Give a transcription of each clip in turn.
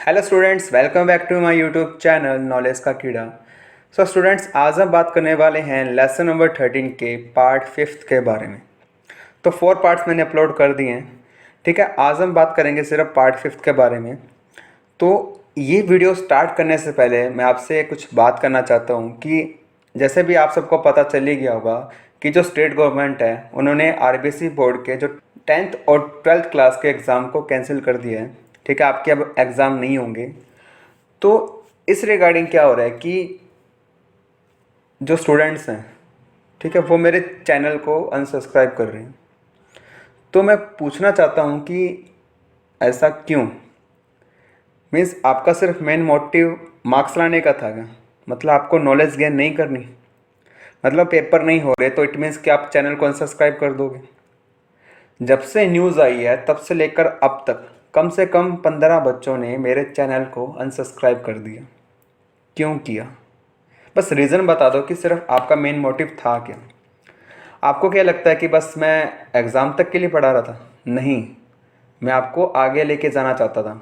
Hello students, welcome back to my YouTube channel knowledge का कीड़ा। So students, आज हम बात करने वाले हैं लेसन नंबर 13 के पार्ट 5 के बारे में। तो 4 पार्ट्स मैंने अपलोड कर दिए हैं। ठीक है, आज हम बात करेंगे सिर्फ पार्ट 5 के बारे में। तो ये वीडियो स्टार्ट करने से पहले मैं आपसे कुछ बात करना चाहता हूँ कि जैसे भी आप सबको पता चल ही गया होगा कि जो स्टेट गवर्नमेंट है उन्होंने आरबीसी बोर्ड के जो 10th और 12th क्लास के एग्ज़ाम को कैंसिल कर दिया है। ठीक है, आपके अब एग्ज़ाम नहीं होंगे। तो इस रिगार्डिंग क्या हो रहा है कि जो स्टूडेंट्स हैं, ठीक है, वो मेरे चैनल को अनसब्सक्राइब कर रहे हैं। तो मैं पूछना चाहता हूँ कि ऐसा क्यों? मीन्स आपका सिर्फ मेन मोटिव मार्क्स लाने का था क्या? मतलब आपको नॉलेज गेन नहीं करनी? मतलब पेपर नहीं हो रहे तो इट मीन्स कि आप चैनल को अनसब्सक्राइब कर दोगे? जब से न्यूज़ आई है तब से लेकर अब तक कम से कम 15 बच्चों ने मेरे चैनल को अनसब्सक्राइब कर दिया। क्यों किया? बस रीज़न बता दो कि सिर्फ आपका मेन मोटिव था क्या? आपको क्या लगता है कि बस मैं एग्ज़ाम तक के लिए पढ़ा रहा था? नहीं, मैं आपको आगे लेके जाना चाहता था।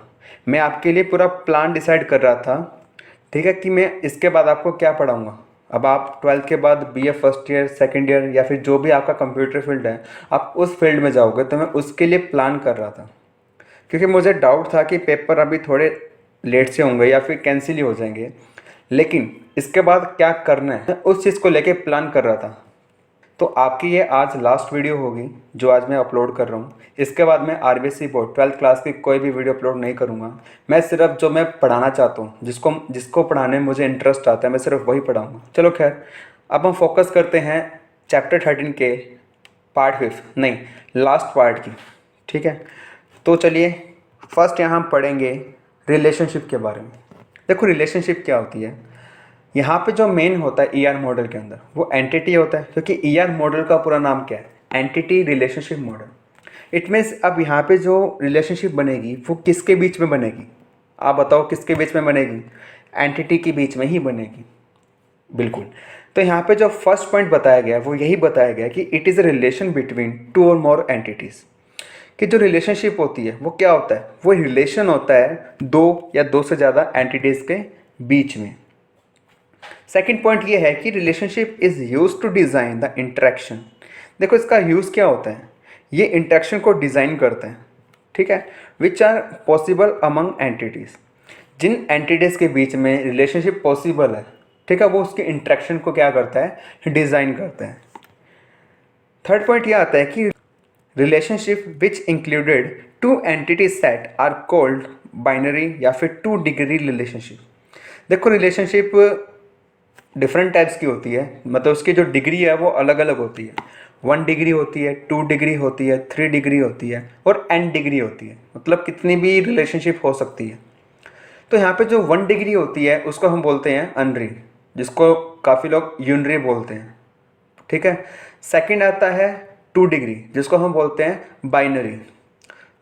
मैं आपके लिए पूरा प्लान डिसाइड कर रहा था, ठीक है, कि मैं इसके बाद आपको क्या पढ़ाऊँगा। अब आप 12th के बाद BA first year, second year या फिर जो भी आपका कंप्यूटर फील्ड है, आप उस फील्ड में जाओगे, तो मैं उसके लिए प्लान कर रहा था। क्योंकि मुझे डाउट था कि पेपर अभी थोड़े लेट से होंगे या फिर कैंसिल ही हो जाएंगे, लेकिन इसके बाद क्या करना है उस चीज़ को लेके प्लान कर रहा था। तो आपकी ये आज लास्ट वीडियो होगी जो आज मैं अपलोड कर रहा हूँ। इसके बाद मैं आरबीसी बोर्ड 12th क्लास की कोई भी वीडियो अपलोड नहीं करूँगा। मैं सिर्फ जो मैं पढ़ाना चाहता हूँ, जिसको जिसको पढ़ाने में मुझे इंटरेस्ट आता है, मैं सिर्फ वही पढ़ाऊँगा। चलो खैर, अब हम फोकस करते हैं चैप्टर 13 के पार्ट 5 नहीं, लास्ट पार्ट की। ठीक है, तो चलिए फर्स्ट यहाँ हम पढ़ेंगे रिलेशनशिप के बारे में। देखो, रिलेशनशिप क्या होती है। यहाँ पे जो मेन होता है ईआर मॉडल के अंदर, वो एंटिटी होता है। क्योंकि ईआर मॉडल का पूरा नाम क्या है? Entity relationship model. It means अब यहाँ पे जो रिलेशनशिप बनेगी वो किसके बीच में बनेगी? आप बताओ, किसके बीच में बनेगी? एंटिटी के बीच में ही बनेगी। बिल्कुल। तो यहाँ पे जो फर्स्ट पॉइंट बताया गया है वो यही बताया गया है कि it is a relation between two और मोर एंटिटीज़। कि जो रिलेशनशिप होती है वो क्या होता है? वो रिलेशन होता है दो या दो से ज़्यादा एंटिटीज़ के बीच में। सेकंड पॉइंट ये है कि relationship is use to design the interaction. देखो, इसका यूज़ क्या होता है? ये इंटरेक्शन को डिज़ाइन करते हैं, ठीक है, which are possible among entities. जिन एंटिटीज़ के बीच में रिलेशनशिप पॉसिबल है, ठीक है, वो उसके इंटरेक्शन को क्या करता है? डिज़ाइन करते हैं। थर्ड पॉइंट ये आता है कि relationship which included two entity set are called binary या फिर टू डिग्री रिलेशनशिप। देखो, रिलेशनशिप डिफरेंट टाइप्स की होती है, मतलब उसकी जो डिग्री है वो अलग अलग होती है। 1 डिग्री होती है, 2 डिग्री होती है, 3 डिग्री होती है और n डिग्री होती है। मतलब कितनी भी रिलेशनशिप हो सकती है। तो यहाँ पे जो 1 डिग्री होती है उसको हम बोलते हैं अनरी, जिसको काफ़ी लोग यूनरी बोलते हैं। ठीक है। सेकंड आता है 2 डिग्री, जिसको हम बोलते हैं बाइनरी।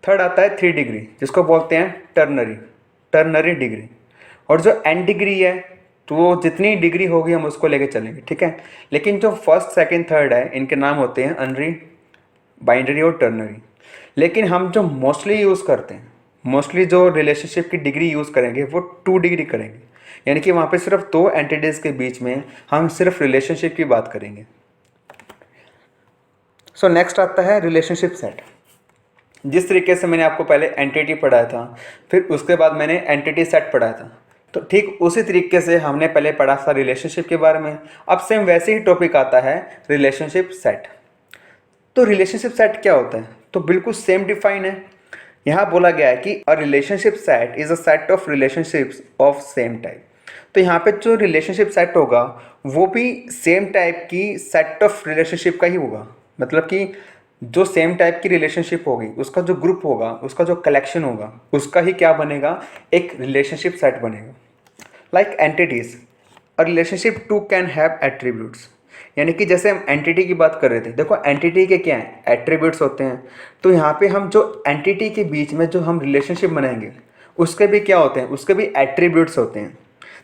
थर्ड आता है 3 डिग्री, जिसको बोलते हैं टर्नरी, टर्नरी डिग्री। और जो n डिग्री है, तो वो जितनी डिग्री होगी हम उसको लेके चलेंगे। ठीक है। लेकिन जो फर्स्ट सेकंड थर्ड है, इनके नाम होते हैं अनरी, बाइनरी और टर्नरी। लेकिन हम जो मोस्टली यूज़ करते हैं, मोस्टली जो रिलेशनशिप की डिग्री यूज़ करेंगे वो 2 डिग्री करेंगे। यानी कि वहाँ पे सिर्फ 2 एंटिटीज़ के बीच में हम सिर्फ रिलेशनशिप की बात करेंगे। सो नेक्स्ट आता है रिलेशनशिप सेट। जिस तरीके से मैंने आपको पहले एंटिटी पढ़ाया था, फिर उसके बाद मैंने एंटिटी सेट पढ़ाया था, तो ठीक उसी तरीके से हमने पहले पढ़ा था रिलेशनशिप के बारे में। अब सेम वैसे ही टॉपिक आता है रिलेशनशिप सेट। तो रिलेशनशिप सेट क्या होता है? तो बिल्कुल सेम डिफाइन है। यहाँ बोला गया है कि अ relationship set is a set of relationships of same type. तो यहाँ पे जो रिलेशनशिप सेट होगा वो भी सेम टाइप की सेट ऑफ रिलेशनशिप का ही होगा। मतलब कि जो सेम टाइप की रिलेशनशिप होगी उसका जो ग्रुप होगा, उसका जो कलेक्शन होगा, उसका ही क्या बनेगा? एक रिलेशनशिप सेट बनेगा। Like entities, a relationship too can have attributes. यानी कि जैसे हम एंटिटी की बात कर रहे थे, देखो एंटिटी के क्या हैं? एट्रीब्यूट्स होते हैं। तो यहाँ पे हम जो एंटिटी के बीच में जो हम रिलेशनशिप बनाएंगे उसके भी क्या होते हैं? उसके भी एट्रीब्यूट्स होते हैं।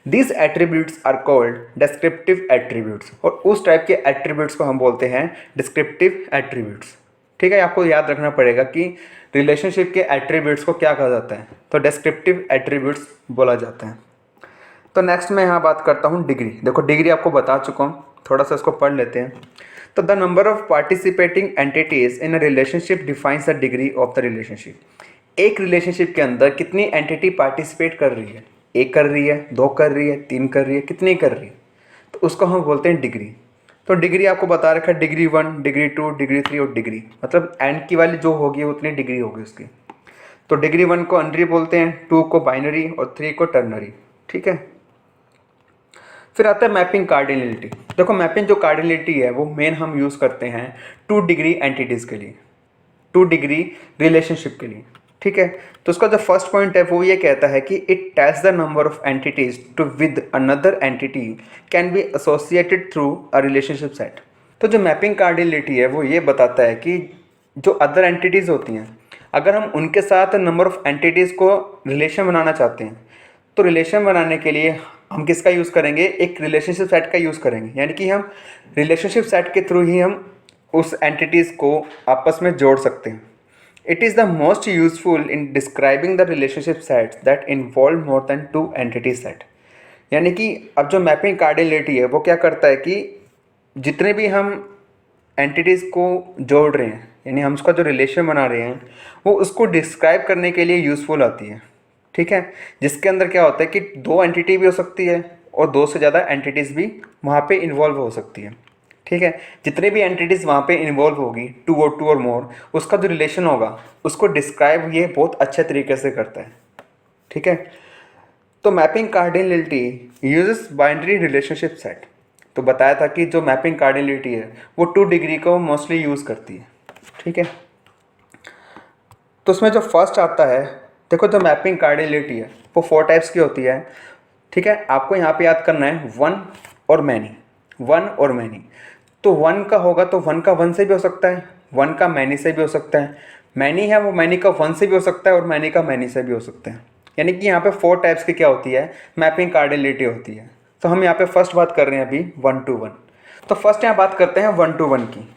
These attributes are called descriptive attributes, और उस टाइप के एट्रीब्यूट्स को हम बोलते हैं डिस्क्रिप्टिव एट्रीब्यूट्स। ठीक है, आपको याद रखना पड़ेगा कि रिलेशनशिप के एट्रीब्यूट्स को क्या कहा जाता है, तो डिस्क्रिप्टिव एट्रीब्यूट्स बोला जाता है। तो नेक्स्ट मैं यहाँ बात करता हूँ डिग्री। देखो डिग्री आपको बता चुका हूँ, थोड़ा सा इसको पढ़ लेते हैं। तो the number of participating entities in a relationship defines the degree of the relationship. एक रिलेशनशिप के अंदर कितनी एंटिटी पार्टिसिपेट कर रही है, एक कर रही है, दो कर रही है, तीन कर रही है, कितनी कर रही है, तो उसको हम बोलते हैं डिग्री। तो डिग्री आपको बता रखा है, डिग्री 1, डिग्री 2, डिग्री 3 और डिग्री, मतलब एंड की वाली जो होगी उतनी डिग्री होगी उसकी। तो डिग्री 1 को अनरी बोलते हैं, 2 को बाइनरी और 3 को टर्नरी। ठीक है, फिर आता है मैपिंग कार्डिनलिटी। देखो मैपिंग जो कार्डिनलिटी है वो मेन हम यूज़ करते हैं 2 डिग्री एंटिटीज़ के लिए, 2 डिग्री रिलेशनशिप के लिए। ठीक है, तो उसका जो फर्स्ट पॉइंट है वो ये कहता है कि it tells the number of entities to with another entity can be associated through a relationship set. तो जो मैपिंग कार्डिनलिटी है वो ये बताता है कि जो अदर एंटिटीज़ होती हैं, अगर हम उनके साथ नंबर ऑफ एंटिटीज़ को रिलेशन बनाना चाहते हैं, तो रिलेशन बनाने के लिए हम किसका यूज़ करेंगे, एक रिलेशनशिप सेट का यूज़ करेंगे। यानी कि हम रिलेशनशिप सेट के थ्रू ही हम उस एंटिटीज़ को आपस में जोड़ सकते हैं। It is the most useful in describing the relationship sets that involve more than 2 entity set. यानी कि अब जो मैपिंग कार्डिनलिटी है वो क्या करता है कि जितने भी हम एंटिटीज़ को जोड़ रहे हैं, यानी हम उसका जो रिलेशन बना रहे हैं, वो उसको डिस्क्राइब करने के लिए यूज़फुल आती है। ठीक है, जिसके अंदर क्या होता है कि 2 एंटिटी भी हो सकती है और 2 से ज़्यादा एंटिटीज़ भी वहाँ पे इन्वॉल्व हो सकती है। ठीक है, जितने भी एंटिटीज़ वहाँ पे इन्वॉल्व होगी, 2 और मोर, उसका जो रिलेशन होगा उसको डिस्क्राइब ये बहुत अच्छे तरीके से करता है। ठीक है, तो mapping cardinality uses binary relationship set. तो बताया था कि जो मैपिंग कार्डिनलिटी है वो 2 डिग्री को मोस्टली यूज़ करती है। ठीक है, तो उसमें जो फर्स्ट आता है, देखो जो मैपिंग कार्डिनलिटी है वो 4 टाइप्स की होती है। ठीक है, आपको यहाँ पे याद करना है 1 और मैनी, 1 और मैनी। तो 1 का होगा तो 1 का 1 से भी हो सकता है, 1 का मैनी से भी हो सकता है, मैनी है वो मैनी का 1 से भी हो सकता है और मैनी का मैनी से भी हो सकता है। यानी कि यहाँ पे 4 टाइप्स की क्या होती है, मैपिंग कार्डिनलिटी होती है। तो हम यहाँ पे फर्स्ट बात कर रहे हैं अभी 1 to 1। तो फर्स्ट यहाँ बात करते हैं 1 to 1 की।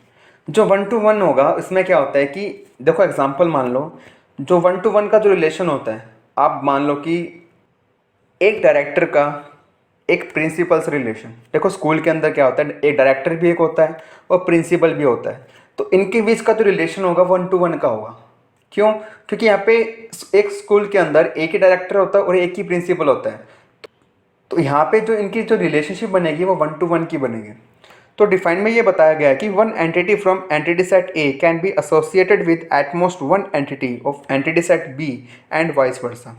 जो 1 to 1 होगा इसमें क्या होता है कि देखो एग्जांपल मान लो, जो 1 to 1 का जो रिलेशन होता है, आप मान लो कि एक डायरेक्टर का एक प्रिंसिपल से रिलेशन। देखो स्कूल के अंदर क्या होता है, एक डायरेक्टर भी एक होता है और प्रिंसिपल भी होता है। तो इनके बीच का जो रिलेशन होगा 1 to 1 का होगा। क्यों? क्योंकि यहाँ पे एक स्कूल के अंदर एक ही डायरेक्टर होता है और एक ही प्रिंसिपल होता है। तो यहाँ पे जो इनकी जो रिलेशनशिप बनेगी वो 1 to 1 की बनेगी। तो डिफाइन में ये बताया गया है कि 1 entity from entity set A can be associated with at most 1 entity of entity set B and vice versa.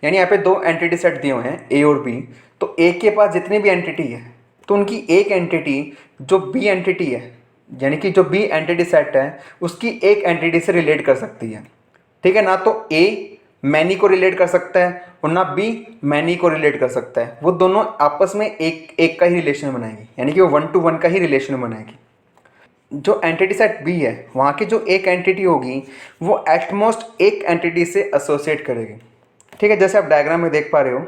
यानी यहाँ पे 2 एंटिटी सेट दिए हुए हैं ए और बी। तो ए के पास जितनी भी एंटिटी है तो उनकी एक एंटिटी जो बी एंटिटी है, यानी कि जो बी एंटिटी सेट है उसकी एक एंटिटी से रिलेट कर सकती है। ठीक है ना, तो ए मैनी को रिलेट कर सकता है और ना बी मैनी को रिलेट कर सकता है। वो दोनों आपस में एक का ही रिलेशन बनाएगी, यानी कि वो 1 to 1 का ही रिलेशन बनाएगी। जो एंटिटी सेट बी है वहाँ की जो एक एंटिटी होगी वो एटमोस्ट एक एंटिटी से एसोसिएट करेगी। ठीक है, जैसे आप डायग्राम में देख पा रहे हो,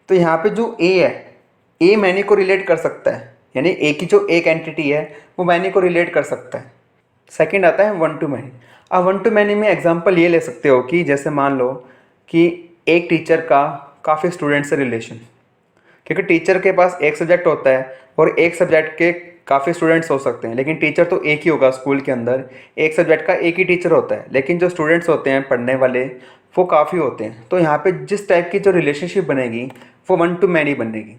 तो यहाँ पे जो ए है, ए मैनी को रिलेट कर सकता है, यानी ए की जो एक एंटिटी है वो मैनी को रिलेट कर सकता है। सेकंड आता है 1 to मैनी। अब 1 to मैनी में एग्जांपल ये ले सकते हो कि जैसे मान लो कि एक टीचर का काफ़ी स्टूडेंट से रिलेशन, क्योंकि टीचर के पास एक सब्जेक्ट होता है और एक सब्जेक्ट के काफ़ी स्टूडेंट्स हो सकते हैं, लेकिन टीचर तो एक ही होगा स्कूल के अंदर, एक सब्जेक्ट का एक ही टीचर होता है, लेकिन जो स्टूडेंट्स होते हैं पढ़ने वाले वो काफ़ी होते हैं। तो यहाँ पे जिस टाइप की जो रिलेशनशिप बनेगी वो 1 to मैनी बनेगी।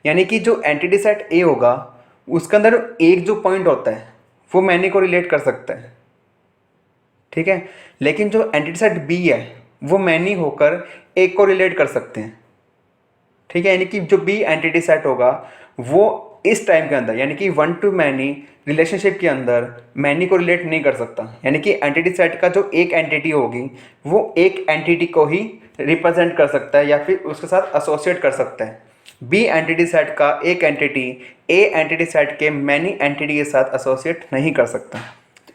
यानी कि जो एंटिटी सेट ए होगा उसके अंदर एक जो पॉइंट होता है वो मैनी को रिलेट कर सकता है। ठीक है, लेकिन जो एंटिटी सेट बी है वो मैनी होकर एक को रिलेट कर सकते हैं। ठीक है, यानी कि जो बी एंटिटी सेट होगा वो इस टाइम के अंदर, यानी कि 1 to मैनी रिलेशनशिप के अंदर मैनी को रिलेट नहीं कर सकता। यानी कि एंटिटी सेट का जो एक एंटिटी होगी वो एक एंटिटी को ही रिप्रेजेंट कर सकता है या फिर उसके साथ एसोसिएट कर सकता है। बी एंटिटी सेट का एक एंटिटी ए एंटिटी सेट के मैनी एंटिटी के साथ एसोसिएट नहीं कर सकता।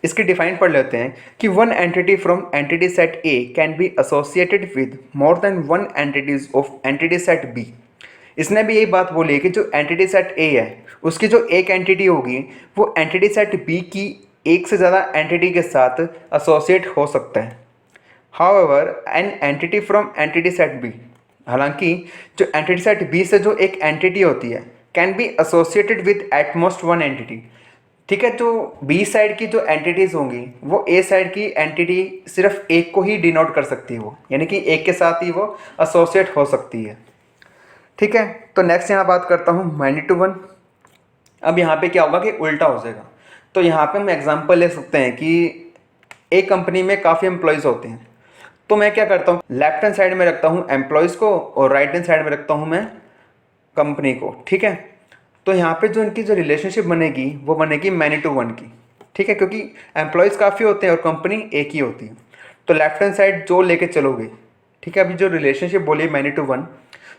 इसकी डिफाइन पढ़ लेते हैं कि 1 entity from entity set A can be associated with more than 1 entities of entity set B. इसने भी यही बात बोली कि जो एंटिटी सेट ए है उसकी जो एक एंटिटी होगी वो एंटिटी सेट बी की एक से ज़्यादा एंटिटी के साथ एसोसिएट हो सकता है। However an entity from entity set B, हालांकि जो एंटिटी सेट बी से जो एक एंटिटी होती है can be associated with at most one entity. ठीक है, जो बी साइड की जो एंटिटीज़ होंगी वो ए साइड की एंटिटी सिर्फ एक को ही डिनोट कर सकती है, वो यानी कि एक के साथ ही वो एसोसिएट हो सकती है। ठीक है, तो नेक्स्ट यहाँ बात करता हूँ मैनी टू वन। अब यहाँ पे क्या होगा कि उल्टा हो जाएगा। तो यहाँ पे हम एग्जांपल ले सकते हैं कि एक कंपनी में काफ़ी एम्प्लॉयज़ होते हैं, तो मैं क्या करता हूँ, लेफ्ट हैंड साइड में रखता हूँ एम्प्लॉयज़ को और राइट हैंड साइड में रखता हूँ मैं कंपनी को। ठीक है, तो यहाँ पे जो इनकी जो रिलेशनशिप बनेगी वो बनेगी मैनी टू वन की। ठीक है, क्योंकि एम्प्लॉयज़ काफ़ी होते हैं और कंपनी एक ही होती है, तो लेफ्ट हैंड साइड जो लेके चलोगे। ठीक है, अभी जो रिलेशनशिप बोली मैनी टू वन,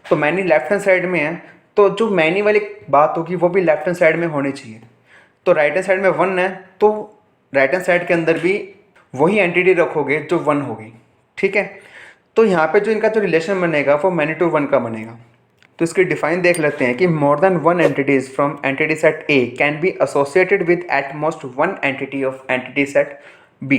तो मैनी लेफ्ट हैंड साइड में है, तो जो मैनी वाली बात होगी वो भी लेफ्ट हैंड साइड में होनी चाहिए। तो राइट हैंड साइड में वन है, तो राइट हैंड साइड के अंदर भी वही एंटिटी रखोगे जो वन होगी। ठीक है, तो यहाँ पे जो इनका जो रिलेशन बनेगा वो मैनी टू वन का बनेगा। तो इसकी डिफाइन देख लेते हैं कि more than one entities from entity set A can be associated with at most one entity of entity set B.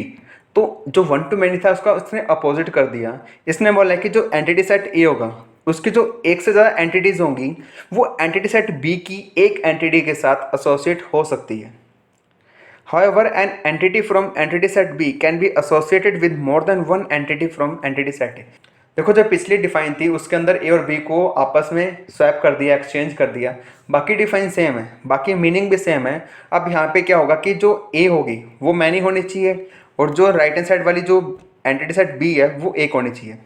तो जो वन टू मैनी था उसका उसने अपोजिट कर दिया। इसने बोला है कि जो एंटिटी सेट ए होगा उसकी जो एक से ज़्यादा एंटिटीज़ होंगी वो एंटिटी सेट बी की एक एंटिटी के साथ एसोसिएट हो सकती है। However, an entity from entity set B can be associated with more than one entity from entity set A। देखो, जो पिछली डिफाइन थी उसके अंदर ए और बी को आपस में स्वैप कर दिया, एक्सचेंज कर दिया, बाकी डिफाइन सेम है, बाकी मीनिंग भी सेम है। अब यहाँ पे क्या होगा कि जो ए होगी वो मैनी होनी चाहिए और जो राइट हैंड साइड वाली जो एंटिटी सेट बी है वो एक होनी चाहिए।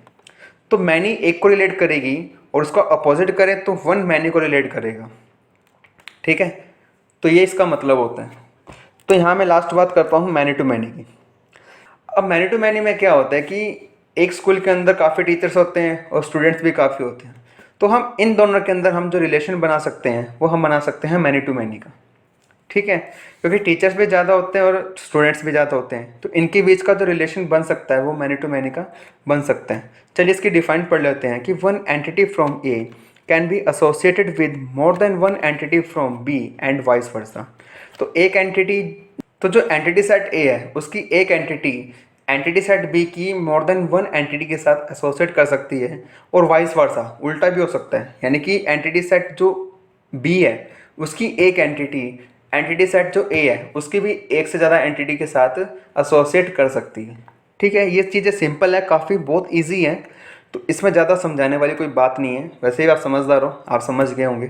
तो मैनी एक को रिलेट करेगी और उसको अपोजिट करें तो वन मैनी को रिलेट करेगा। ठीक है, तो ये इसका मतलब होता है। तो यहाँ मैं लास्ट बात करता हूँ मैनी टू मैनी की। अब मैनी टू मैनी में क्या होता है कि एक स्कूल के अंदर काफ़ी टीचर्स होते हैं और स्टूडेंट्स भी काफ़ी होते हैं, तो हम इन दोनों के अंदर हम जो रिलेशन बना सकते हैं वो हम बना सकते हैं मैनी टू मैनी का। ठीक है, क्योंकि टीचर्स भी ज़्यादा होते हैं और स्टूडेंट्स भी ज़्यादा होते हैं, तो इनके बीच का जो रिलेशन बन सकता है वो मैनी टू मैनी का बन सकता है। चलिए इसकी डिफाइन पढ़ लेते हैं कि one entity from A can be associated with more than one entity from B and vice versa. तो एक एंटिटी, तो जो एंटिटी सेट ए है उसकी एक एंटिटी सेट बी की मोर देन वन एंटिटी के साथ एसोसिएट कर सकती है, और वाइस वर्सा उल्टा भी हो सकता है, यानी कि एंटिटी सेट जो बी है उसकी एक एंटिटी सेट जो ए है उसकी भी एक से ज़्यादा एंटिटी के साथ एसोसिएट कर सकती है। ठीक है, ये चीज़ें सिंपल है, काफ़ी बहुत ईजी है, तो इसमें ज़्यादा समझाने वाली कोई बात नहीं है। वैसे ही आप समझदार हो, आप समझ गए होंगे।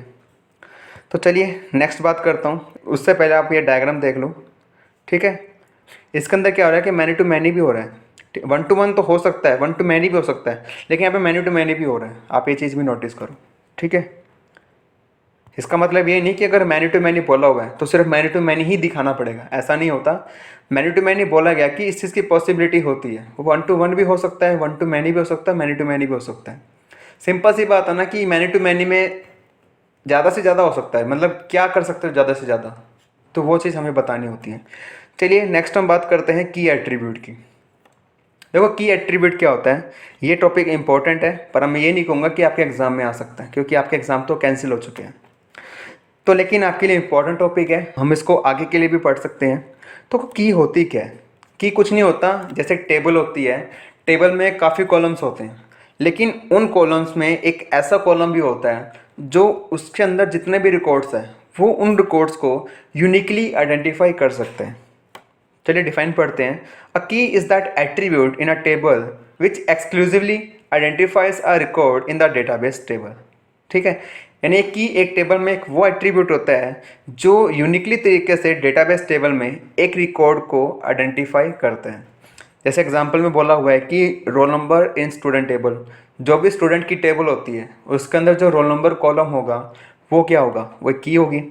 तो चलिए नेक्स्ट बात करता हूँ, उससे पहले आप ये डायग्राम देख लो। ठीक है, इसके अंदर क्या हो रहा है कि मैनी टू मैनी भी हो रहा है, वन टू वन तो हो सकता है, वन टू मैनी भी हो सकता है, लेकिन यहाँ पे मैनी टू मैनी भी हो रहा है। आप ये चीज़ भी नोटिस करो। ठीक है, इसका मतलब ये नहीं कि अगर मैनी टू मैनी बोला हुआ है तो सिर्फ मैनी टू मैनी ही दिखाना पड़ेगा, ऐसा नहीं होता। मैनी टू मैनी बोला गया कि इस चीज़ की पॉसिबिलिटी होती है, वो वन टू वन भी हो सकता है, वन टू मैनी भी हो सकता है, मैनी टू मैनी भी हो सकता है। सिंपल सी बात है ना कि मैनी टू मैनी में ज़्यादा से ज़्यादा हो सकता है, मतलब क्या कर सकते हो ज़्यादा से ज़्यादा, तो वो चीज़ हमें बतानी होती है। चलिए नेक्स्ट हम बात करते हैं की एट्रीब्यूट की। देखो की एट्रीब्यूट क्या होता है, ये टॉपिक इंपॉर्टेंट है, पर मैं ये नहीं कहूँगा कि आपके एग्ज़ाम में आ सकता है, क्योंकि आपके एग्ज़ाम तो कैंसिल हो चुके हैं। तो लेकिन आपके लिए इंपॉर्टेंट टॉपिक है, हम इसको आगे के लिए भी पढ़ सकते हैं। तो की होती क्या है? की कुछ नहीं होता, जैसे टेबल होती है, टेबल में काफ़ी कॉलम्स होते हैं, लेकिन उन कॉलम्स में एक ऐसा कॉलम भी होता है जो उसके अंदर जितने भी रिकॉर्ड्स हैं वो उन रिकॉर्ड्स को यूनिकली आइडेंटिफाई कर सकते हैं। चलिए डिफाइन पढ़ते हैं। अ की is that attribute in a table which exclusively identifies a record in the database table. ठीक है, यानी कि एक टेबल में एक वो एट्रीब्यूट होता है जो यूनिकली तरीके से डेटाबेस टेबल में एक रिकॉर्ड को आइडेंटिफाई करते हैं। जैसे एग्जांपल में बोला हुआ है कि roll number in student table, जो भी स्टूडेंट की टेबल होती है उसके अंदर जो रोल नंबर कॉलम होगा वो क्या होगा, वो की होगी।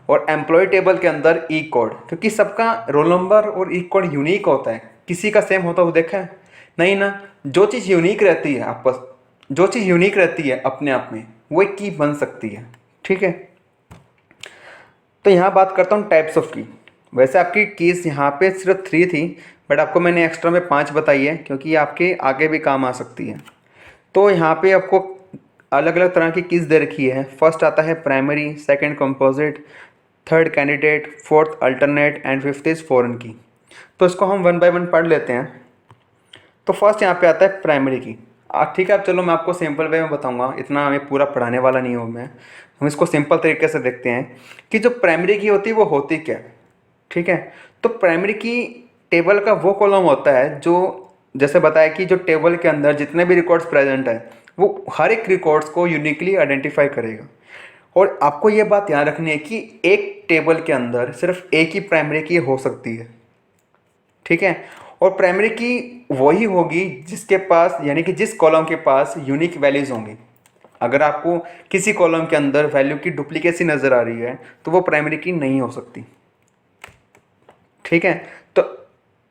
और एम्प्लॉय टेबल के अंदर ई कोड, क्योंकि सबका रोल नंबर और ई कोड यूनिक होता है, किसी का सेम होता हुआ देखा है नहीं ना। जो चीज़ यूनिक रहती है आपस, जो चीज़ यूनिक रहती है अपने आप में, वो एक की बन सकती है। ठीक है, तो यहाँ बात करता हूँ टाइप्स ऑफ की। वैसे आपकी कीज़ यहाँ पे सिर्फ 3 थी, बट आपको मैंने एक्स्ट्रा में 5 बताई है, क्योंकि आपके आगे भी काम आ सकती है। तो यहाँ पे आपको अलग अलग तरह की कीज़ दे रखी है। फर्स्ट आता है primary, second composite, third candidate, fourth alternate and fifth is foreign की। तो इसको हम वन बाय वन पढ़ लेते हैं। तो फर्स्ट यहाँ पे आता है प्राइमरी की। ठीक है, अब चलो मैं आपको सिंपल वे में बताऊंगा, इतना हमें पूरा पढ़ाने वाला नहीं हूँ मैं। हम इसको सिंपल तरीके से देखते हैं कि जो प्राइमरी की होती है वो होती क्या है। ठीक है, तो प्राइमरी की टेबल का वो कॉलम होता है जो, जैसे बताया कि जो टेबल के अंदर जितने भी रिकॉर्ड्स प्रेजेंट है वो हर एक रिकॉर्ड्स को यूनिकली आइडेंटिफाई करेगा। और आपको ये बात याद रखनी है कि एक टेबल के अंदर सिर्फ एक ही प्राइमरी की हो सकती है। ठीक है, और प्राइमरी की वही होगी जिसके पास, यानी कि जिस कॉलम के पास यूनिक वैल्यूज़ होंगी। अगर आपको किसी कॉलम के अंदर वैल्यू की डुप्लीकेसी नज़र आ रही है तो वो प्राइमरी की नहीं हो सकती। ठीक है, तो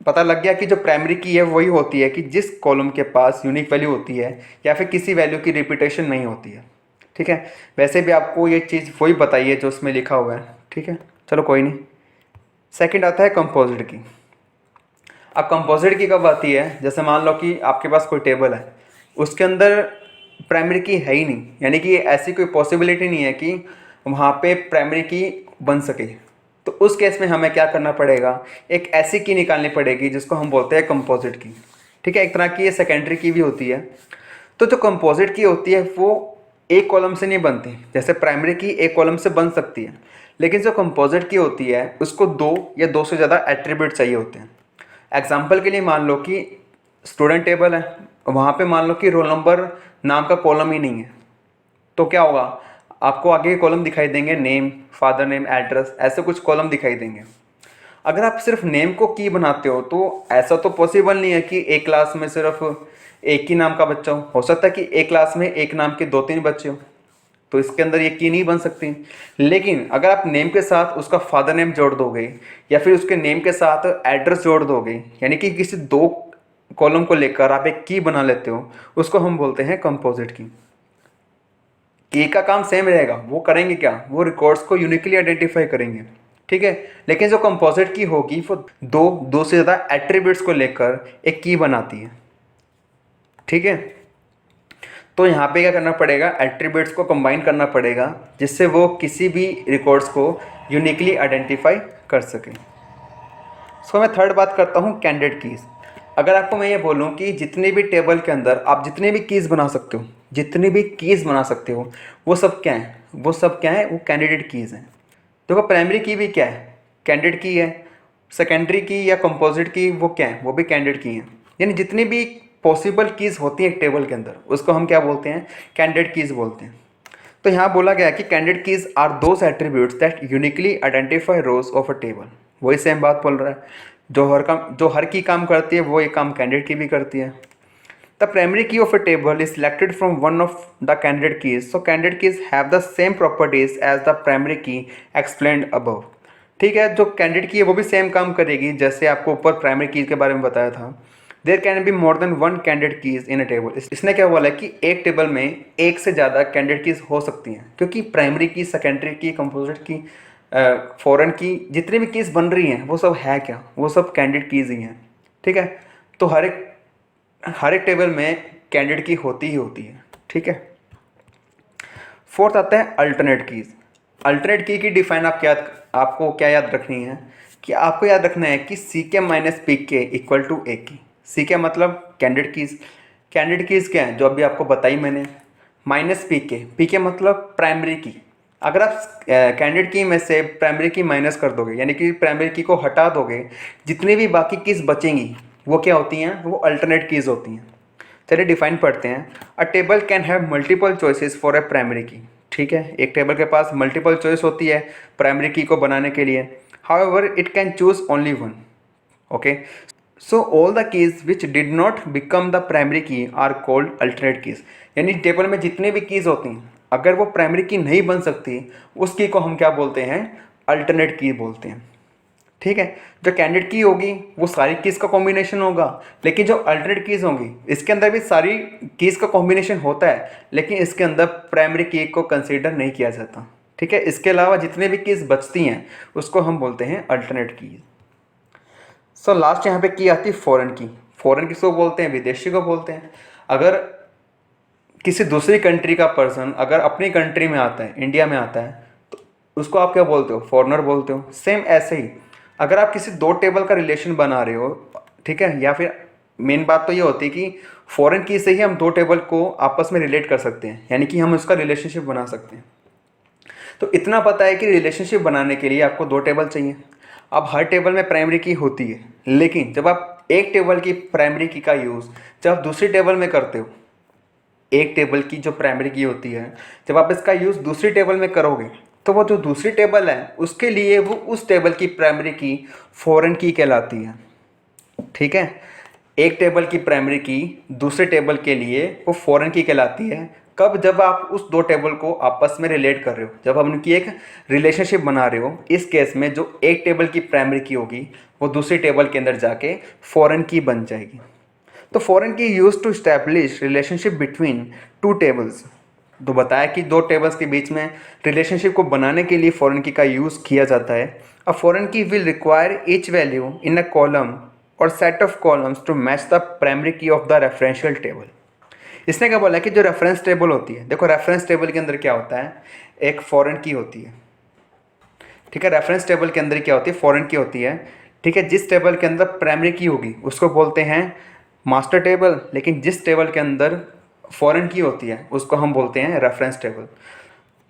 पता लग गया कि जो प्राइमरी की है वही होती है कि जिस कॉलम के पास यूनिक वैल्यू होती है या फिर किसी वैल्यू की रिपीटेशन नहीं होती है। ठीक है, वैसे भी आपको ये चीज़ वही बताइए जो उसमें लिखा हुआ है। ठीक है, चलो कोई नहीं। सेकंड आता है कंपोजिट की। अब कंपोजिट की कब आती है, जैसे मान लो कि आपके पास कोई टेबल है, उसके अंदर प्राइमरी की है ही नहीं, यानी कि ऐसी कोई पॉसिबिलिटी नहीं है कि वहाँ पे प्राइमरी की बन सके। तो उस केस में हमें क्या करना पड़ेगा, एक ऐसी की निकालनी पड़ेगी जिसको हम बोलते हैं कंपोजिट की। ठीक है, एक तरह की ये सेकेंडरी की भी होती है। तो जो कंपोजिट की होती है वो एक कॉलम से नहीं बनती, जैसे प्राइमरी की एक कॉलम से बन सकती है, लेकिन जो कंपोजिट की होती है उसको दो या दो से ज़्यादा एट्रीब्यूट चाहिए होते हैं। एग्जाम्पल के लिए मान लो कि स्टूडेंट टेबल है, वहाँ पे मान लो कि रोल नंबर नाम का कॉलम ही नहीं है, तो क्या होगा, आपको आगे के कॉलम दिखाई देंगे, नेम, फादर नेम, एड्रेस, ऐसे कुछ कॉलम दिखाई देंगे। अगर आप सिर्फ नेम को की बनाते हो तो ऐसा तो पॉसिबल नहीं है कि एक क्लास में सिर्फ एक ही नाम का बच्चा हो सकता है कि एक क्लास में एक नाम के दो तीन बच्चे हो, तो इसके अंदर ये की नहीं बन सकती। लेकिन अगर आप नेम के साथ उसका फादर नेम जोड़ दोगे या फिर उसके नेम के साथ एड्रेस जोड़ दोगे, यानी कि किसी दो कॉलम को लेकर आप एक की बना लेते हो, उसको हम बोलते हैं कंपोजिट की का काम सेम रहेगा, वो करेंगे क्या, वो रिकॉर्ड्स को यूनिकली आइडेंटिफाई करेंगे। ठीक है, लेकिन जो कंपोजिट की होगी वो दो से ज़्यादा एट्रीब्यूट्स को लेकर एक की बनाती है। ठीक है, तो यहाँ पे क्या करना पड़ेगा, एट्रीब्यूट्स को कंबाइन करना पड़ेगा जिससे वो किसी भी रिकॉर्ड्स को यूनिकली आइडेंटिफाई कर सके। सो मैं थर्ड बात करता हूँ कैंडिडेट कीज़। अगर आपको मैं ये बोलूँ कि जितनी भी टेबल के अंदर आप जितनी भी कीज़ बना सकते हो, जितनी भी कीज़ बना सकते हो, वो सब क्या है, वो सब क्या है, वो कैंडिडेट कीज़ हैं। देखो प्राइमरी की भी क्या है, कैंडिडेट की है। सेकेंडरी की या कंपोजिट की वो क्या है, वो भी कैंडिडेट की हैं। यानी जितनी भी पॉसिबल कीज़ होती हैं एक टेबल के अंदर उसको हम क्या बोलते हैं, कैंडिडेट कीज़ बोलते हैं। तो यहाँ बोला गया कि candidate keys are those attributes that uniquely identify rows of a table. वही सेम बात बोल रहा है, जो हर की काम करती है वो ये काम कैंडिडेट की भी करती है। The primary key of a table is selected from one of the candidate keys, so candidate keys have the same properties as the primary key explained above. ठीक है, जो कैंडिडेट की है वो भी सेम काम करेगी जैसे आपको ऊपर प्राइमरी कीज के बारे में बताया था। There can be more than one candidate keys in a table. इसने क्या बोला है कि एक टेबल में एक से ज़्यादा कैंडिडेट कीज हो सकती हैं, क्योंकि प्राइमरी की, सेकेंडरी की, कंपोजिट की, फॉरेन की जितनी भी कीज बन रही हैं वो सब है क्या, वो सब कैंडिडेट कीज ही हैं। ठीक है, तो हर एक टेबल में कैंडिडेट की होती ही होती है। ठीक है, फोर्थ आता है अल्टरनेट कीज। अल्टरनेट की डिफाइन आपको क्या याद रखनी है, कि आपको याद रखना है कि सी के माइनस पी के इक्वल टू ए की। सी के मतलब कैंडिडेट कीज, कैंडिडेट कीज क्या है जो अभी आपको बताई मैंने, माइनस पी के मतलब प्राइमरी की। अगर आप कैंडिडेट की में से प्राइमरी की माइनस कर दोगे, यानी कि प्राइमरी की को हटा दोगे, जितनी भी बाकी कीज बचेंगी वो क्या होती हैं, वो अल्टरनेट कीज होती हैं। चलिए डिफाइन पढ़ते हैं। अ table can have multiple choices for a primary की। ठीक है, एक टेबल के पास मल्टीपल चॉइस होती है प्राइमरी की को बनाने के लिए। However it can choose only one. Okay, so all the keys which did not become the primary की आर कॉल्ड अल्टरनेट कीज। यानी टेबल में जितनी भी कीज होती हैं अगर वो प्राइमरी की नहीं बन सकती, उस की को हम क्या बोलते हैं, अल्टरनेट की बोलते हैं। ठीक है, जो कैंडिडेट की होगी वो सारी कीज का कॉम्बिनेशन होगा, लेकिन जो अल्टरनेट कीज होंगी इसके अंदर भी सारी कीज का कॉम्बिनेशन होता है, लेकिन इसके अंदर प्राइमरी की को कंसीडर नहीं किया जाता। ठीक है, इसके अलावा जितने भी कीज बचती हैं उसको हम बोलते हैं अल्टरनेट कीज। सो लास्ट यहाँ पे की आती है फॉरेन की। फॉरेन किसको बोलते हैं, विदेशी को बोलते हैं। अगर किसी दूसरी कंट्री का पर्सन अगर अपनी कंट्री में आता है, इंडिया में आता है, तो उसको आप क्या बोलते हो, फॉरेनर बोलते हो। सेम ऐसे ही अगर आप किसी दो टेबल का रिलेशन बना रहे हो, ठीक है, या फिर मेन बात तो ये होती है कि फॉरेन की से ही हम दो टेबल को आपस में रिलेट कर सकते हैं, यानी कि हम उसका रिलेशनशिप बना सकते हैं। तो इतना पता है कि रिलेशनशिप बनाने के लिए आपको दो टेबल चाहिए। अब हर टेबल में प्राइमरी की होती है, लेकिन जब आप एक टेबल की प्राइमरी की का यूज़ जब आप दूसरी टेबल में करते हो, एक टेबल की जो प्राइमरी की होती है, जब आप इसका यूज़ दूसरी टेबल में करोगे तो वो जो दूसरी टेबल है उसके लिए वो उस टेबल की प्राइमरी की फॉरेन की कहलाती है। ठीक है, एक टेबल की प्राइमरी की दूसरे टेबल के लिए वो फॉरेन की कहलाती है। कब? जब आप उस दो टेबल को आपस में रिलेट कर रहे हो, जब आप उनकी एक रिलेशनशिप बना रहे हो। इस केस में जो एक टेबल की प्राइमरी की होगी वो दूसरी टेबल के अंदर जाके फॉरेन की बन जाएगी। तो foreign key use to establish relationship between two tables. तो बताया कि दो टेबल्स के बीच में रिलेशनशिप को बनाने के लिए फॉरेन की का यूज़ किया जाता है। A foreign key will require each value in a column or set of columns to match the primary key of the referential table. इसने क्या बोला कि जो रेफरेंस टेबल होती है, देखो रेफरेंस टेबल के अंदर क्या होता है, एक फॉरेन की होती है। ठीक है, रेफरेंस टेबल के अंदर क्या होती है, फॉरेन की होती है। ठीक है, जिस टेबल के अंदर प्राइमरी की होगी उसको बोलते हैं मास्टर टेबल, लेकिन जिस टेबल के अंदर फॉरेन की होती है उसको हम बोलते हैं रेफरेंस टेबल।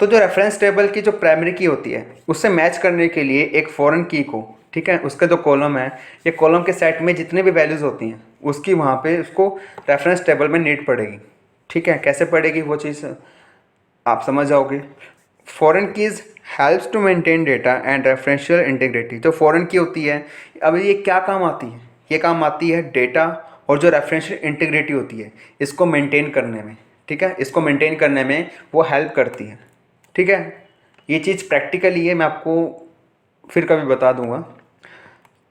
तो जो रेफरेंस टेबल की जो प्राइमरी की होती है उससे मैच करने के लिए एक फॉरेन की को, ठीक है, उसका जो कॉलम है, ये कॉलम के सेट में जितने भी वैल्यूज़ होती हैं उसकी वहाँ पे उसको रेफरेंस टेबल में नीड पड़ेगी। ठीक है, कैसे पड़ेगी वो चीज़ आप समझ जाओगे। Foreign keys helps to maintain data and referential integrity. जो फॉरेन की होती है, अब ये क्या काम आती है, ये काम आती है डेटा और जो रेफरेंशियल इंटीग्रिटी होती है इसको मेंटेन करने में। ठीक है, इसको मेंटेन करने में वो हेल्प करती है। ठीक है, ये चीज़ प्रैक्टिकली है, मैं आपको फिर कभी बता दूंगा।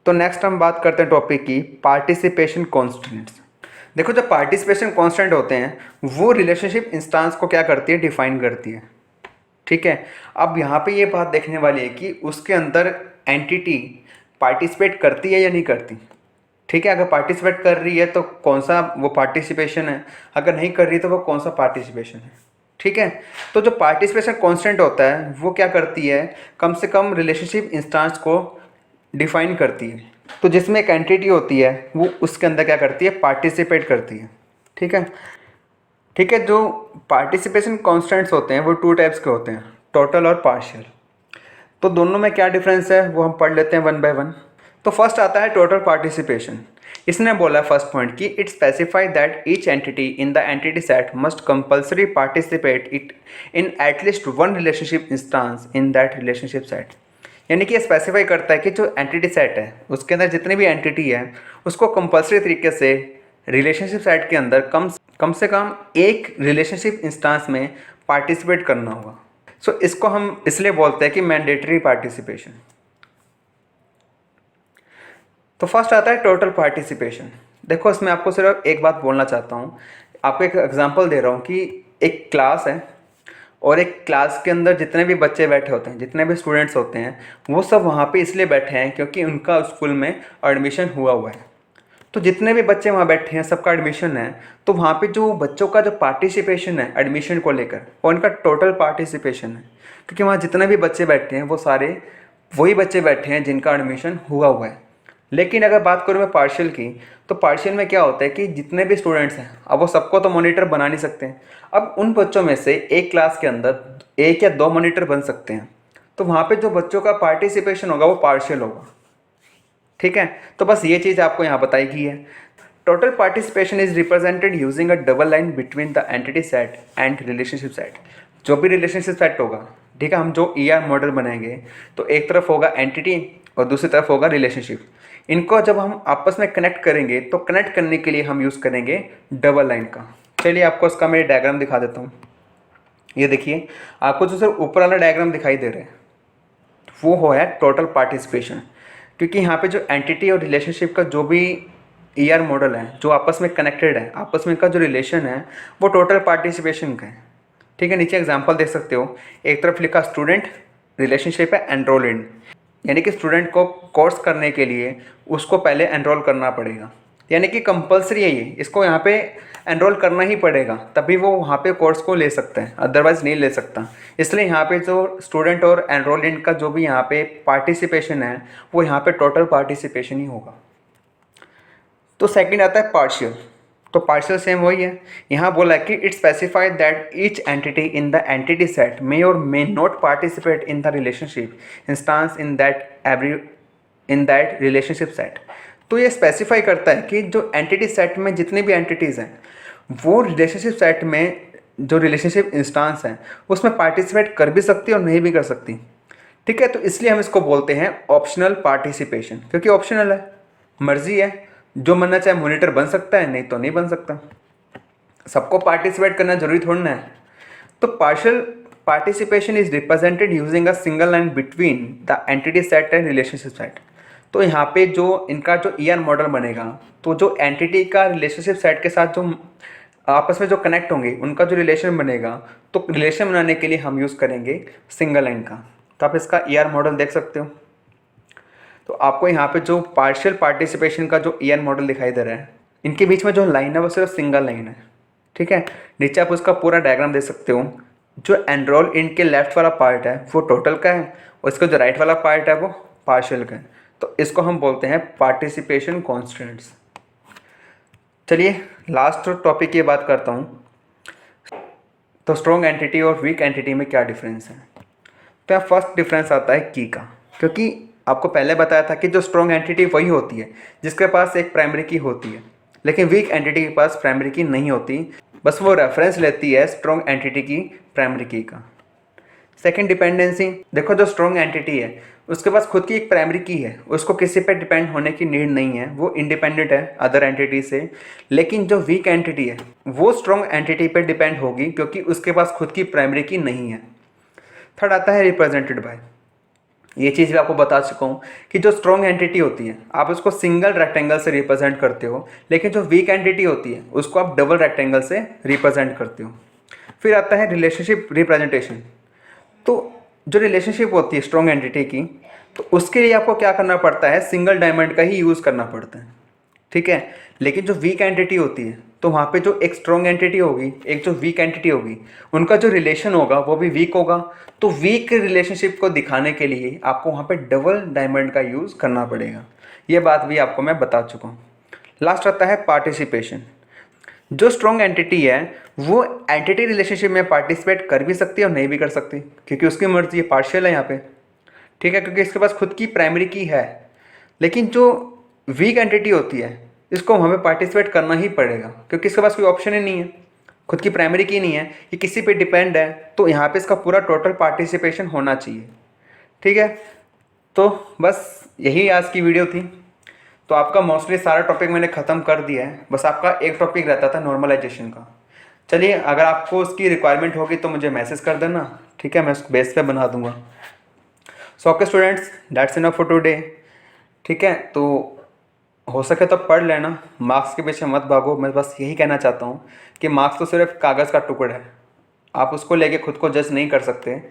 तो नेक्स्ट हम बात करते हैं टॉपिक की पार्टिसिपेशन कॉन्स्टेंट्स। देखो, जब पार्टिसिपेशन कॉन्स्टेंट होते हैं वो रिलेशनशिप इंस्टांस को क्या करती है, डिफाइन करती है। ठीक है, अब यहाँ पे ये बात देखने वाली है कि उसके अंदर एंटिटी पार्टिसिपेट करती है या नहीं करती। ठीक है, अगर पार्टिसिपेट कर रही है तो कौन सा वो पार्टिसिपेशन है, अगर नहीं कर रही तो वो कौन सा पार्टिसिपेशन है। ठीक है, तो जो पार्टिसिपेशन कांस्टेंट होता है वो क्या करती है, कम से कम रिलेशनशिप इंस्टांस को डिफाइन करती है। तो जिसमें एक एंटिटी होती है वो उसके अंदर क्या करती है, पार्टिसिपेट करती है। ठीक है, ठीक है, जो पार्टिसिपेशन कांस्टेंट्स होते हैं वो टू टाइप्स के होते हैं, टोटल और पार्शियल। तो दोनों में क्या डिफरेंस है वो हम पढ़ लेते हैं वन बाय वन। तो फर्स्ट आता है टोटल पार्टिसिपेशन। इसने बोला फर्स्ट पॉइंट कि it specify that each entity in the entity set must compulsory participate it in at least one relationship instance in that relationship set. यानी कि ये स्पेसिफाई करता है कि जो एंटिटी सेट है उसके अंदर जितनी भी एंटिटी है उसको कंपल्सरी तरीके से रिलेशनशिप सेट के अंदर कम से कम एक रिलेशनशिप इंस्टांस में पार्टिसिपेट करना होगा। सो इसको हम इसलिए बोलते हैं कि मैंडेटरी पार्टिसिपेशन। तो फर्स्ट आता है टोटल पार्टिसिपेशन। देखो, इसमें आपको सिर्फ एक बात बोलना चाहता हूँ, आपको एक एग्जांपल दे रहा हूँ कि एक क्लास है और एक क्लास के अंदर जितने भी बच्चे बैठे होते हैं, जितने भी स्टूडेंट्स होते हैं, वो सब वहाँ पे इसलिए बैठे हैं क्योंकि उनका स्कूल में एडमिशन हुआ है। तो जितने भी बच्चे वहाँ बैठे हैं सबका एडमिशन है, तो वहाँ पे जो बच्चों का जो पार्टिसिपेशन है एडमिशन को लेकर वो उनका टोटल पार्टिसिपेशन है, क्योंकि वहाँ जितने भी बच्चे बैठे हैं वो सारे वही बच्चे बैठे हैं जिनका एडमिशन हुआ है। लेकिन अगर बात करूँ मैं पार्शियल की, तो पार्शियल में क्या होता है कि जितने भी स्टूडेंट्स हैं, अब वो सबको तो मॉनिटर बना नहीं सकते हैं। अब उन बच्चों में से एक क्लास के अंदर एक या दो मॉनिटर बन सकते हैं, तो वहाँ पे जो बच्चों का पार्टिसिपेशन होगा वो पार्शियल होगा। ठीक है, तो बस ये चीज़ आपको यहाँ बताई गई है। Total participation is represented using a double line between the entity set and relationship set. जो भी रिलेशनशिप सेट होगा, ठीक है, हम जो ER मॉडल बनाएंगे तो एक तरफ होगा एंटिटी और दूसरी तरफ होगा रिलेशनशिप। इनको जब हम आपस में कनेक्ट करेंगे तो कनेक्ट करने के लिए हम यूज़ करेंगे डबल लाइन का। चलिए आपको इसका मैं डायग्राम दिखा देता हूँ। ये देखिए, आपको जो सिर्फ ऊपर वाला डायग्राम दिखाई दे रहा है वो हो है टोटल पार्टिसिपेशन, क्योंकि यहाँ पे जो एंटिटी और रिलेशनशिप का जो भी ER मॉडल है, जो आपस में कनेक्टेड है, आपस में का जो रिलेशन है वो टोटल पार्टिसिपेशन का है। ठीक है, नीचे एग्जांपल देख सकते हो, एक तरफ लिखा स्टूडेंट, रिलेशनशिप है एनरोल इन, यानी कि स्टूडेंट को कोर्स करने के लिए उसको पहले एनरोल करना पड़ेगा। यानी कि कंपलसरी है ये, इसको यहाँ पे एनरोल करना ही पड़ेगा, तभी वो वहाँ पे कोर्स को ले सकते हैं, अदरवाइज़ नहीं ले सकता। इसलिए यहाँ पे जो स्टूडेंट और एनरोलेंट का जो भी यहाँ पे पार्टिसिपेशन है वो यहाँ पे टोटल पार्टिसिपेशन ही होगा। तो सेकंड आता है पार्शियल। तो पार्शियल सेम वही है, यहाँ बोला है कि it specified that each entity in the entity set may or may not participate in the relationship instance in that relationship set. तो ये स्पेसिफाई करता है कि जो एंटिटी सेट में जितनी भी एंटिटीज़ हैं वो रिलेशनशिप सेट में जो रिलेशनशिप इंस्टांस हैं उसमें पार्टिसिपेट कर भी सकती है और नहीं भी कर सकती। ठीक है, तो इसलिए हम इसको बोलते हैं ऑप्शनल पार्टिसिपेशन, क्योंकि ऑप्शनल है, मर्जी है, जो बनना चाहे मॉनिटर बन सकता है, नहीं तो नहीं बन सकता। सबको पार्टिसिपेट करना जरूरी थोड़ी ना है। तो partial participation is represented using a single line between the entity set and relationship set. तो यहाँ पे जो इनका जो ईआर मॉडल बनेगा, तो जो एंटिटी का रिलेशनशिप सेट के साथ जो आपस में जो कनेक्ट होंगे उनका जो रिलेशन बनेगा, तो रिलेशन बनाने के लिए हम यूज़ करेंगे सिंगल लाइन का। तो आप इसका ईआर मॉडल देख सकते हो। तो आपको यहाँ पे जो पार्शियल पार्टिसिपेशन का जो ईआर मॉडल दिखाई दे रहा है, इनके बीच में जो लाइन है वो सिर्फ सिंगल लाइन है। ठीक है, नीचे आप उसका पूरा डायग्राम दे सकते हो। जो एनरोल इनके लेफ्ट वाला पार्ट है वो टोटल का है और इसका जो राइट वाला पार्ट है वो पार्शियल का है। तो इसको हम बोलते हैं पार्टिसिपेशन कॉन्स्टेंट्स। चलिए लास्ट टॉपिक की बात करता हूँ। तो स्ट्रॉन्ग एंटिटी और वीक एंटिटी में क्या डिफरेंस है। तो यहाँ फर्स्ट डिफरेंस आता है की का, क्योंकि आपको पहले बताया था कि जो स्ट्रॉन्ग एंटिटी वही होती है जिसके पास एक प्राइमरी की होती है, लेकिन वीक एंटिटी के पास प्राइमरी की नहीं होती, बस वो रेफरेंस लेती है स्ट्रॉन्ग एंटिटी की प्राइमरी की का। सेकेंड डिपेंडेंसी, देखो जो स्ट्रॉन्ग एंटिटी है उसके पास खुद की एक प्राइमरी की है, उसको किसी पे डिपेंड होने की नीड नहीं है, वो इंडिपेंडेंट है अदर एंटिटी से। लेकिन जो वीक एंटिटी है वो स्ट्रॉन्ग एंटिटी पे डिपेंड होगी क्योंकि उसके पास खुद की प्राइमरी की नहीं है। थर्ड आता है रिप्रेजेंटेड बाय। ये चीज़ भी आपको बता चुका हूँ कि जो स्ट्रॉन्ग एंटिटी होती है आप उसको सिंगल रेक्टेंगल से रिप्रेजेंट करते हो, लेकिन जो वीक एंटिटी होती है उसको आप डबल रेक्टेंगल से रिप्रेजेंट करते हो। फिर आता है रिलेशनशिप रिप्रेजेंटेशन। तो जो रिलेशनशिप होती है स्ट्रॉन्ग एंटिटी की, तो उसके लिए आपको क्या करना पड़ता है, सिंगल डायमंड का ही यूज़ करना पड़ता है। ठीक है, लेकिन जो वीक एंटिटी होती है तो वहाँ पे जो एक स्ट्रॉन्ग एंटिटी होगी एक जो वीक एंटिटी होगी, उनका जो रिलेशन होगा वो भी वीक होगा। तो वीक रिलेशनशिप को दिखाने के लिए आपको वहाँ पे डबल डायमंड का यूज़ करना पड़ेगा। ये बात भी आपको मैं बता चुका हूँ। लास्ट आता है पार्टिसिपेशन। जो स्ट्रॉन्ग एंटिटी है वो एंटिटी रिलेशनशिप में पार्टिसिपेट कर भी सकती है और नहीं भी कर सकती, क्योंकि उसकी मर्जी है, पार्शियल है यहाँ पे। ठीक है, क्योंकि इसके पास खुद की प्राइमरी की है। लेकिन जो वीक एंटिटी होती है इसको हमें पार्टिसिपेट करना ही पड़ेगा क्योंकि इसके पास कोई ऑप्शन ही नहीं है, खुद की प्राइमरी की नहीं है, ये किसी पे डिपेंड है। तो यहाँ पे इसका पूरा टोटल पार्टिसिपेशन होना चाहिए। ठीक है, तो बस यही आज की वीडियो थी। तो आपका मोस्टली सारा टॉपिक मैंने ख़त्म कर दिया है, बस आपका एक टॉपिक रहता था नॉर्मलाइजेशन का। चलिए, अगर आपको उसकी रिक्वायरमेंट होगी तो मुझे मैसेज कर देना, ठीक है, मैं उस बेस पे बना दूंगा। So okay students, that's enough for today. ठीक है, तो हो सके तो पढ़ लेना, मार्क्स के पीछे मत भागो। मैं बस यही कहना चाहता हूँ कि मार्क्स तो सिर्फ कागज़ का टुकड़ा है, आप उसको लेके खुद को जज नहीं कर सकते।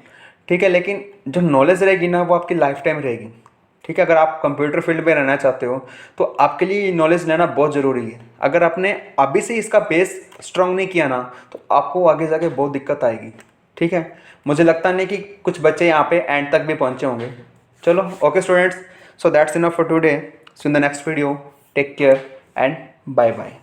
ठीक है, लेकिन जो नॉलेज रहेगी ना वो आपकी लाइफ टाइम रहेगी। ठीक है, अगर आप कंप्यूटर फील्ड में रहना चाहते हो तो आपके लिए नॉलेज लेना बहुत ज़रूरी है। अगर आपने अभी से इसका बेस स्ट्रांग नहीं किया ना तो आपको आगे जाके बहुत दिक्कत आएगी। ठीक है, मुझे लगता नहीं कि कुछ बच्चे यहाँ पे एंड तक भी पहुँचे होंगे। चलो okay students, so that's enough for today. See you in the next video. Take care and bye bye.